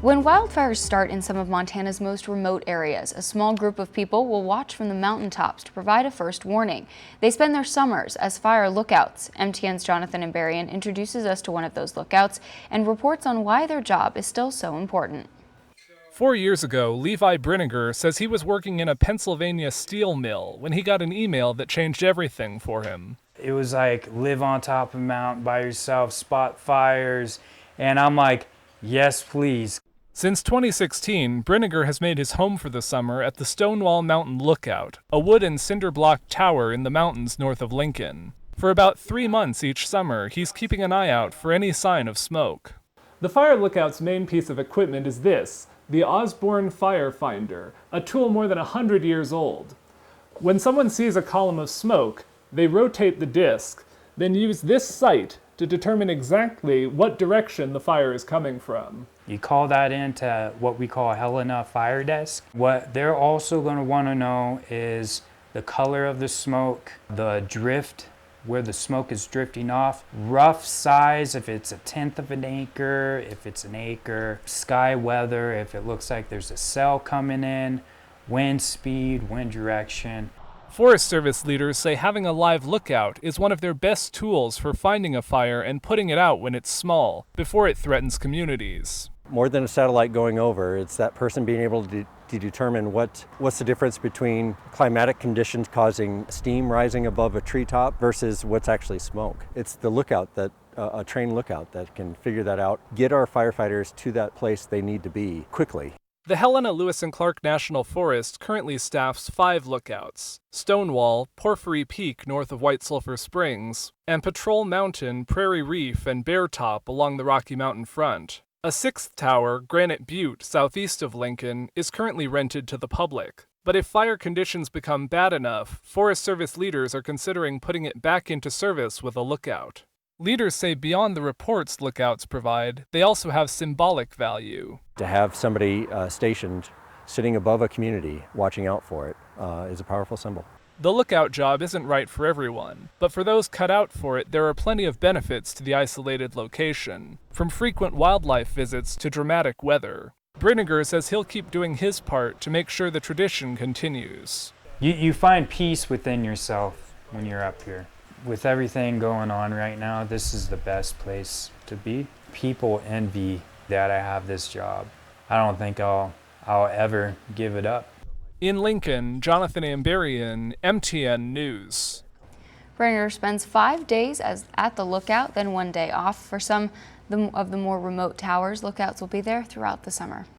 When wildfires start in some of Montana's most remote areas, a small group of people will watch from the mountaintops to provide a first warning. They spend their summers as fire lookouts. MTN's Jonathan Ambarian introduces us to one of those lookouts and reports on why their job is still so important. 4 years ago, Levi Brinegar says he was working in a Pennsylvania steel mill when he got an email that changed everything for him. It was like, live on top of a mountain by yourself, spot fires, and I'm like, yes, please. Since 2016, Brinegar has made his home for the summer at the Stonewall Mountain Lookout, a wood and cinder block tower in the mountains north of Lincoln. For about 3 months each summer, he's keeping an eye out for any sign of smoke. The fire lookout's main piece of equipment is this, the Osborne Fire Finder, a tool more than 100 years old. When someone sees a column of smoke, they rotate the disc, then use this sight to determine exactly what direction the fire is coming from. You call that into what we call Helena Fire Desk. What they're also going to want to know is the color of the smoke, the drift, where the smoke is drifting off, rough size, if it's 1/10 of an acre, if it's an acre, sky weather, if it looks like there's a cell coming in, wind speed, wind direction. Forest Service leaders say having a live lookout is one of their best tools for finding a fire and putting it out when it's small, before it threatens communities. More than a satellite going over, it's that person being able to determine what's the difference between climatic conditions causing steam rising above a treetop versus what's actually smoke. It's the lookout, that a trained lookout, that can figure that out, get our firefighters to that place they need to be quickly. The Helena Lewis and Clark National Forest currently staffs 5 lookouts: Stonewall, Porphyry Peak north of White Sulphur Springs, and Patrol Mountain, Prairie Reef, and Bear Top along the Rocky Mountain front. A 6th tower, Granite Butte, southeast of Lincoln, is currently rented to the public. But if fire conditions become bad enough, Forest Service leaders are considering putting it back into service with a lookout. Leaders say beyond the reports lookouts provide, they also have symbolic value. To have somebody stationed, sitting above a community, watching out for it, is a powerful symbol. The lookout job isn't right for everyone, but for those cut out for it, there are plenty of benefits to the isolated location, from frequent wildlife visits to dramatic weather. Brinegar says he'll keep doing his part to make sure the tradition continues. You find peace within yourself when you're up here. With everything going on right now, this is the best place to be. People envy that I have this job. I don't think I'll ever give it up. In Lincoln, Jonathan Ambarian, MTN News. Brinegar spends 5 days at the lookout, then 1 day off. For some of the more remote towers, lookouts will be there throughout the summer.